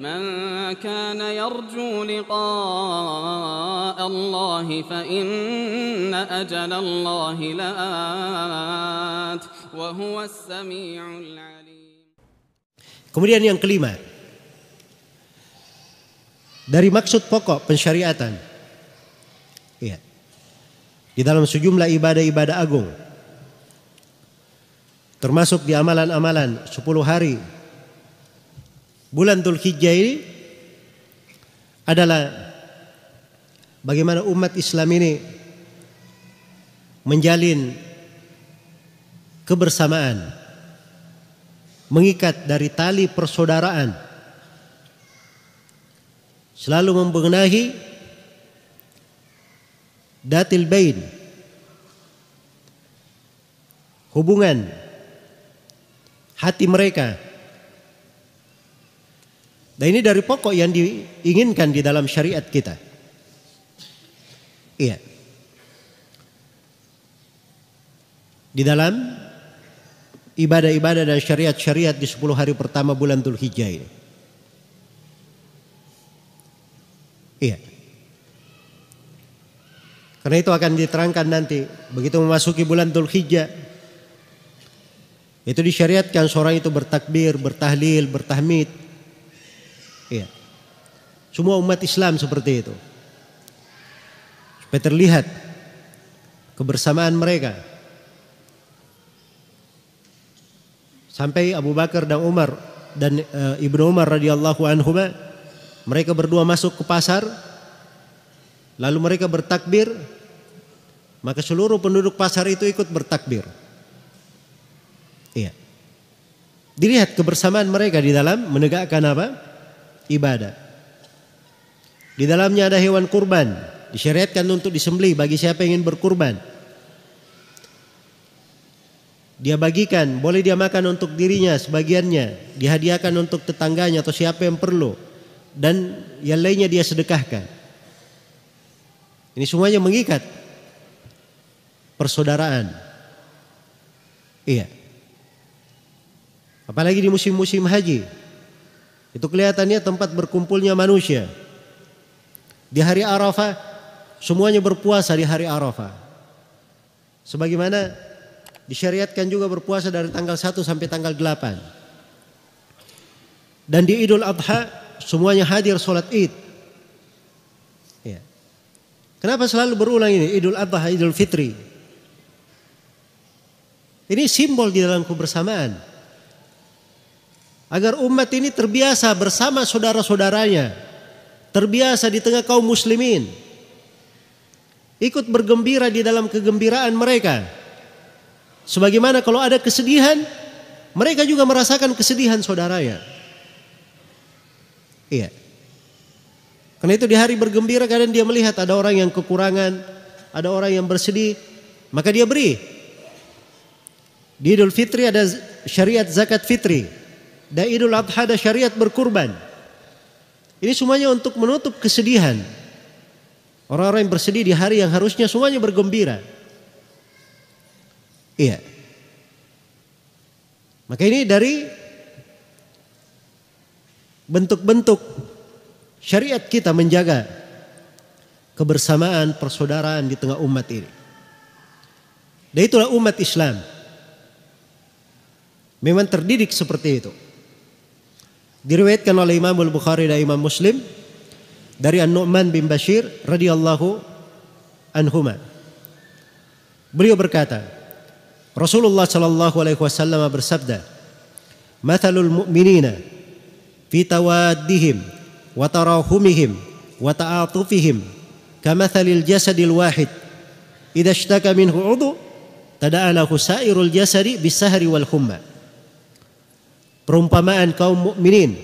من كان يرجو لقاء الله فإن أجل الله لآت وهو السميع العليم. Kemudian yang kelima, dari maksud pokok pensyariatan, ya, di dalam sejumlah ibadah-ibadah agung, termasuk di amalan-amalan 10 hari bulan Dzulhijjah ini adalah bagaimana umat Islam ini menjalin kebersamaan, mengikat dari tali persaudaraan, selalu membenahi datil bain, hubungan hati mereka. Dan ini dari pokok yang diinginkan di dalam syariat kita. Iya. Di dalam ibadah-ibadah dan syariat-syariat di 10 hari pertama bulan Dzulhijjah ini. Iya. Karena itu akan diterangkan nanti begitu memasuki bulan Dzulhijjah, itu disyariatkan seorang itu bertakbir, bertahlil, bertahmid. Iya. Semua umat Islam seperti itu. Supaya terlihat kebersamaan mereka. Sampai Abu Bakar dan Umar dan Ibnu Umar radhiyallahu anhuma, mereka berdua masuk ke pasar, lalu mereka bertakbir, maka seluruh penduduk pasar itu ikut bertakbir. Iya. Dilihat kebersamaan mereka di dalam menegakkan apa? Ibadah. Di dalamnya ada hewan kurban, disyariatkan untuk disembelih bagi siapa yang ingin berkurban. Dia bagikan, boleh dia makan untuk dirinya sebagiannya, dihadiahkan untuk tetangganya atau siapa yang perlu, dan yang lainnya dia sedekahkan. Ini semuanya mengikat persaudaraan. Iya. Apalagi di musim-musim haji, itu kelihatannya tempat berkumpulnya manusia. Di hari Arafah semuanya berpuasa di hari Arafah. Sebagaimana disyariatkan juga berpuasa dari tanggal 1 sampai tanggal 8. Dan di Idul Adha semuanya hadir sholat Id. Ya. Kenapa selalu berulang ini? Idul Adha, Idul Fitri. Ini simbol di dalam kebersamaan. Agar umat ini terbiasa bersama saudara-saudaranya, terbiasa di tengah kaum muslimin, ikut bergembira di dalam kegembiraan mereka. Sebagaimana kalau ada kesedihan, mereka juga merasakan kesedihan saudaranya. Iya. Karena itu di hari bergembira kadang dia melihat ada orang yang kekurangan, ada orang yang bersedih, maka dia beri. Di Idul Fitri ada syariat zakat fitri. Dan Idul Adha ada syariat berkurban. Ini semuanya untuk menutup kesedihan orang-orang yang bersedih di hari yang harusnya semuanya bergembira. Iya. Maka ini dari bentuk-bentuk syariat kita menjaga kebersamaan, persaudaraan di tengah umat ini. Dan itulah umat Islam. Memang terdidik seperti itu. Diriwayatkan oleh Imam Al-Bukhari dan Imam Muslim dari An-Nu'man bin Bashir radhiyallahu anhuma. Beliau berkata, Rasulullah sallallahu alaihi wasallam bersabda, "Mathalul mu'minina fi tawaddihim wa tarahumihim wa ta'atufihim kamathalil jasadil wahid idza ishtaka minhu 'udhu tada'a lahu sa'irul jasadi bis-sahri wal humma." Perumpamaan kaum mukminin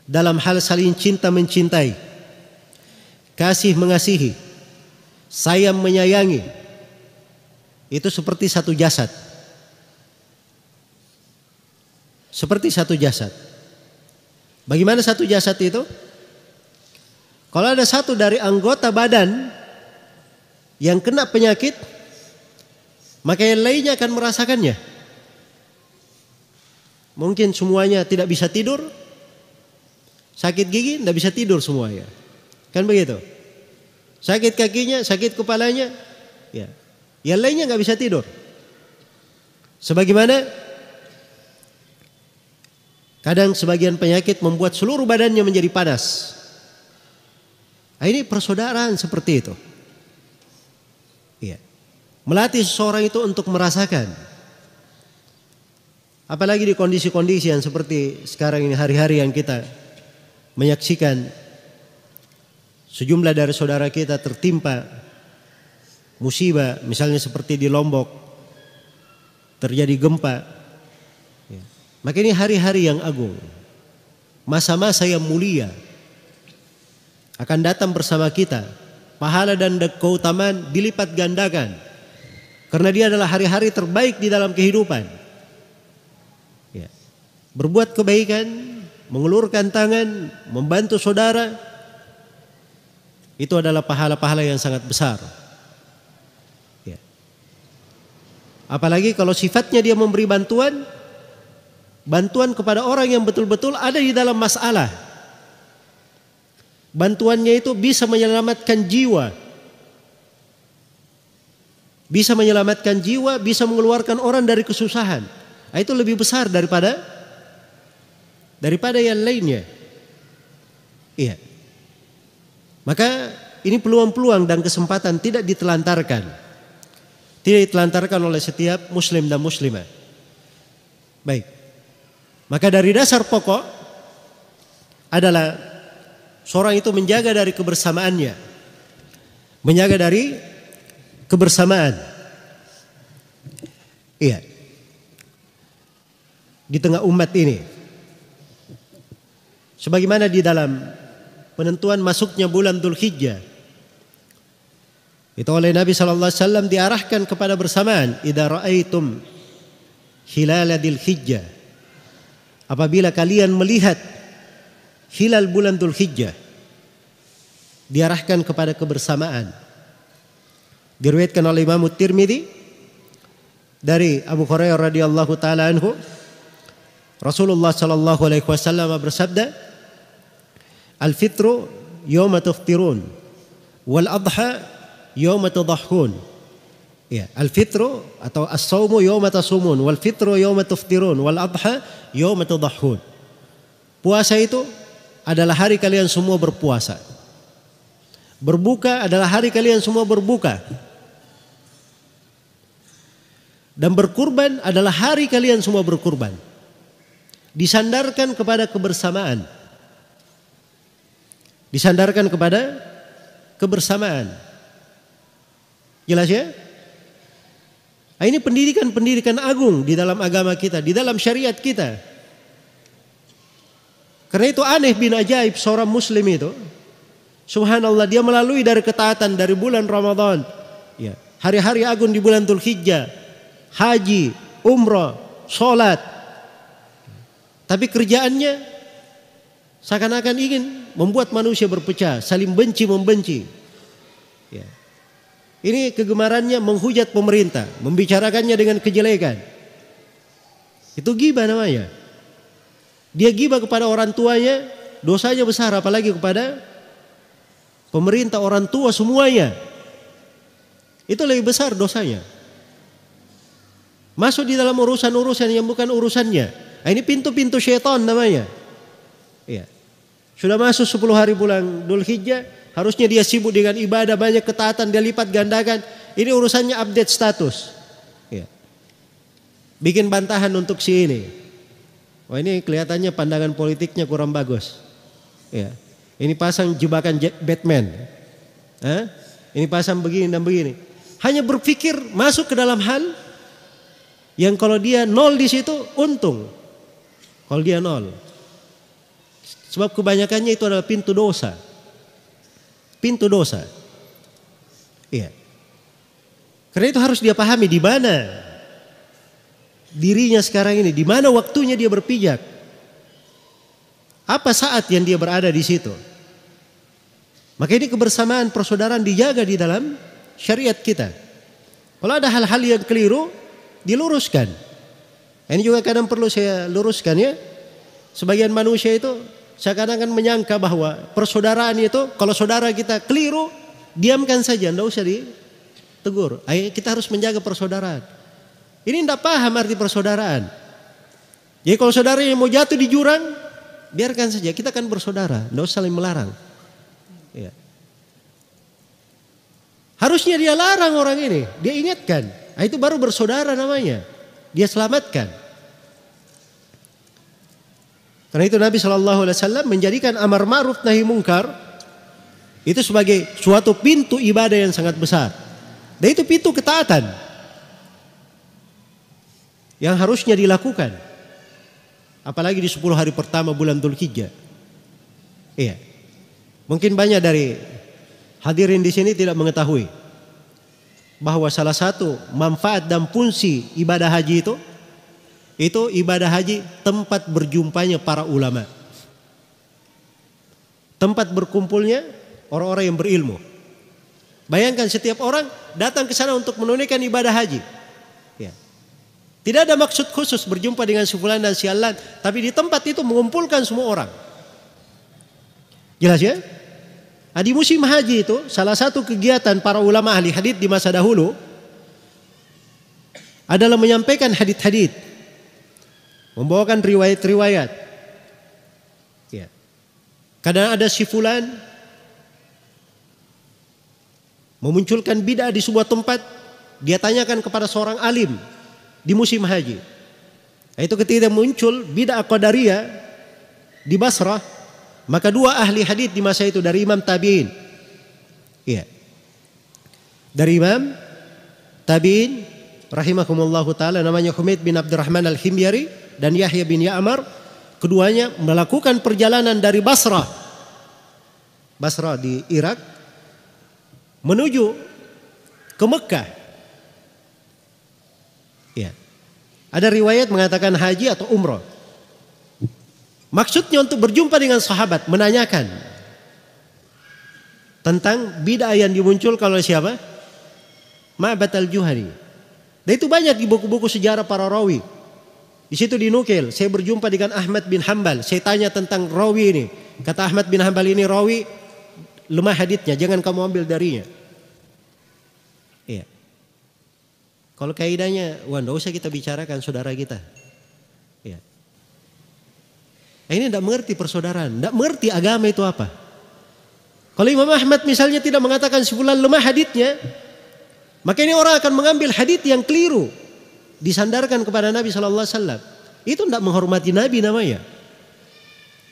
dalam hal saling cinta mencintai, kasih mengasihi, sayang menyayangi, itu seperti satu jasad. Seperti satu jasad. Bagaimana satu jasad itu? Kalau ada satu dari anggota badan yang kena penyakit, maka yang lainnya akan merasakannya. Mungkin semuanya tidak bisa tidur, Sakit gigi tidak bisa tidur semua ya. Kan begitu. Sakit kakinya, sakit kepalanya, ya. Yang lainnya nggak bisa tidur. Sebagaimana kadang sebagian penyakit membuat seluruh badannya menjadi panas. Nah, ini persaudaraan seperti itu. Iya. Melatih seseorang itu untuk merasakan. Apalagi di kondisi-kondisi yang seperti sekarang ini, hari-hari yang kita menyaksikan sejumlah dari saudara kita tertimpa musibah, misalnya seperti di Lombok terjadi gempa. Ya. Maka ini hari-hari yang agung, masa-masa yang mulia akan datang bersama kita. Pahala dan keutamaan dilipat gandakan, karena dia adalah hari-hari terbaik di dalam kehidupan. Ya. Berbuat kebaikan, mengulurkan tangan, membantu saudara, itu adalah pahala-pahala yang sangat besar. Ya. Apalagi kalau sifatnya dia memberi bantuan kepada orang yang betul-betul ada di dalam masalah. Bantuannya itu bisa menyelamatkan jiwa. Bisa menyelamatkan jiwa, bisa mengeluarkan orang dari kesusahan. Nah, itu lebih besar daripada yang lainnya. Iya. Maka ini peluang-peluang dan kesempatan tidak ditelantarkan. Tidak ditelantarkan oleh setiap muslim dan muslimah. Baik. Maka dari dasar pokok adalah seorang itu menjaga dari kebersamaannya. Menjaga dari kebersamaan. Iya. Di tengah umat ini. Sebagaimana di dalam penentuan masuknya bulan Dzulhijjah, itu oleh Nabi SAW diarahkan kepada bersamaan. Idza ra'aitum hilala Dzulhijjah, apabila kalian melihat hilal bulan Dzulhijjah, diarahkan kepada kebersamaan. Diriwayatkan oleh Imam Tirmidzi dari Abu Hurairah radhiyallahu taala anhu, Rasulullah sallallahu alaihi wasallam bersabda, "Al-fitru yawma tuftirun wal adha yawma tadhahun." Ya, al-fitru atau as-saumu yawma tasumun wal fitru yawma tuftirun wal adha yawma tadhahun. Puasa itu adalah hari kalian semua berpuasa. Berbuka adalah hari kalian semua berbuka. Dan berkurban adalah hari kalian semua berkurban. Disandarkan kepada kebersamaan. Disandarkan kepada kebersamaan. Jelas ya? Nah, ini pendidikan agung di dalam agama kita, di dalam syariat kita. Karena itu aneh bin ajaib seorang muslim itu. Subhanallah, dia melalui dari ketaatan dari bulan Ramadan. Ya, hari-hari agung di bulan Dzulhijjah, haji, umrah, sholat. Tapi kerjaannya seakan-akan ingin membuat manusia berpecah, saling benci membenci. Ya. Ini kegemarannya menghujat pemerintah, membicarakannya dengan kejelekan. Itu ghibah namanya. Dia ghibah kepada orang tuanya, dosanya besar, apalagi kepada pemerintah, orang tua semuanya. Itu lebih besar dosanya. Masuk di dalam urusan-urusan yang bukan urusannya. Nah, ini pintu-pintu syaitan namanya. Ya. Sudah masuk 10 hari bulan Dzulhijjah, harusnya dia sibuk dengan ibadah, banyak ketaatan, dia lipat gandakan. Ini urusannya update status. Ya. Bikin bantahan untuk si ini. Wah, ini kelihatannya pandangan politiknya kurang bagus. Ya. Ini pasang jebakan Batman. Ini pasang begini dan begini. Hanya berpikir masuk ke dalam hal yang kalau dia nol di situ untung. Kalau dia nol. Sebab kebanyakannya itu adalah pintu dosa. Pintu dosa. Iya. Karena itu harus dia pahami di mana dirinya sekarang ini, di mana waktunya dia berpijak. Apa saat yang dia berada di situ. Maka ini kebersamaan persaudaraan dijaga di dalam syariat kita. Kalau ada hal-hal yang keliru, diluruskan. Ini juga kadang perlu saya luruskan ya. Sebagian manusia itu seakan-akan menyangka bahwa persaudaraan itu kalau saudara kita keliru, diamkan saja, tidak usah ditegur. Kita harus menjaga persaudaraan. Ini tidak paham arti persaudaraan. Jadi kalau saudara yang mau jatuh di jurang, biarkan saja, kita kan bersaudara, tidak usah saling melarang. Ya. Harusnya dia larang orang ini, dia ingatkan. Itu baru bersaudara namanya, dia selamatkan. Karena itu Nabi SAW menjadikan amar ma'ruf nahi mungkar itu sebagai suatu pintu ibadah yang sangat besar. Dan itu pintu ketaatan yang harusnya dilakukan. Apalagi di 10 hari pertama bulan Dzulhijjah. Iya. Mungkin banyak dari hadirin di sini tidak mengetahui bahwa salah satu manfaat dan fungsi ibadah haji itu ibadah haji tempat berjumpanya para ulama. Tempat berkumpulnya orang-orang yang berilmu. Bayangkan setiap orang datang ke sana untuk menunaikan ibadah haji. Ya. Tidak ada maksud khusus berjumpa dengan si fulan dan si alan, tapi di tempat itu mengumpulkan semua orang. Jelas ya? Di musim haji itu salah satu kegiatan para ulama ahli hadits di masa dahulu adalah menyampaikan hadits-hadits, membawakan riwayat-riwayat. Ya. Kadang ada si fulan memunculkan bid'ah di sebuah tempat, dia tanyakan kepada seorang alim di musim haji. Itu ketika muncul bid'ah qadariyah di Basrah, maka dua ahli hadits di masa itu dari Imam Tabi'in. Iya. Dari Imam Tabi'in rahimahumullahu taala, namanya Humaid bin Abdurrahman al-Himyari dan Yahya bin Ya'mar. Keduanya melakukan perjalanan dari Basrah di Irak menuju ke Mekah. Ya. Ada riwayat mengatakan haji atau umrah. Maksudnya untuk berjumpa dengan sahabat, menanyakan tentang bid'ah yang dimunculkan oleh siapa? Ma'bad al-Juhani. Dan itu banyak di buku-buku sejarah para rawi. Di situ dinukil, saya berjumpa dengan Ahmad bin Hanbal, saya tanya tentang rawi ini. Kata Ahmad bin Hanbal, ini rawi lemah haditsnya, jangan kamu ambil darinya. Iya. Kalau kaidahnya, tidak usah kita bicarakan saudara kita. Iya. Ini tidak mengerti persaudaraan, tidak mengerti agama itu apa. Kalau Imam Ahmad misalnya tidak mengatakan si fulan lemah haditsnya, maka ini orang akan mengambil hadits yang keliru, disandarkan kepada Nabi SAW. Itu tidak menghormati Nabi namanya.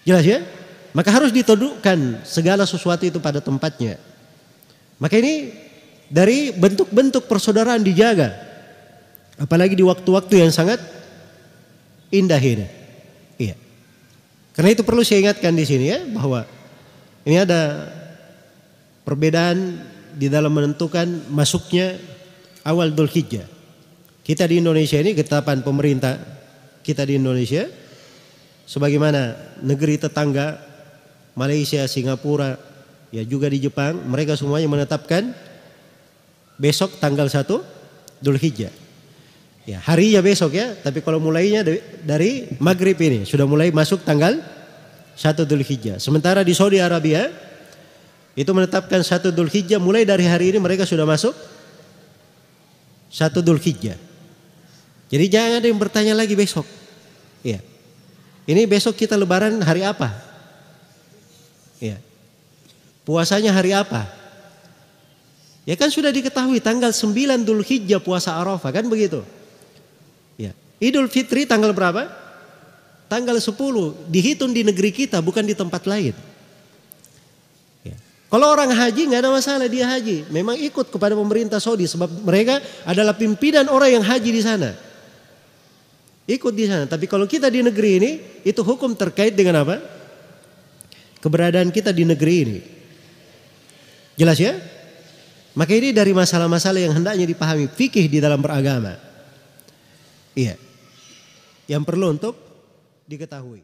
Jelas ya? Maka harus ditundukkan segala sesuatu itu pada tempatnya. Maka ini dari bentuk-bentuk persaudaraan dijaga. Apalagi di waktu-waktu yang sangat indah ini. Iya. Karena itu perlu saya ingatkan di sini ya, bahwa ini ada perbedaan di dalam menentukan masuknya awal Dzulhijjah. Kita di Indonesia ini, ketetapan pemerintah kita di Indonesia, sebagaimana negeri tetangga Malaysia, Singapura, ya juga di Jepang, mereka semuanya menetapkan besok tanggal 1 Dzulhijjah. Ya, harinya besok ya, tapi kalau mulainya dari maghrib ini sudah mulai masuk tanggal 1 Dzulhijjah. Sementara di Saudi Arabia itu menetapkan 1 Dzulhijjah, mulai dari hari ini mereka sudah masuk 1 Dzulhijjah. Jadi jangan ada yang bertanya lagi besok. Ya. Ini besok kita lebaran hari apa? Ya. Puasanya hari apa? Ya kan sudah diketahui tanggal 9 Dzulhijjah puasa Arafah, kan begitu? Ya. Idul Fitri tanggal berapa? Tanggal 10, dihitung di negeri kita, bukan di tempat lain. Ya. Kalau orang haji nggak ada masalah, dia haji. Memang ikut kepada pemerintah Saudi sebab mereka adalah pimpinan orang yang haji di sana. Ikut di sana. Tapi kalau kita di negeri ini, itu hukum terkait dengan apa? Keberadaan kita di negeri ini. Jelas ya? Maka ini dari masalah-masalah yang hendaknya dipahami fikih di dalam beragama. Iya. Yang perlu untuk diketahui.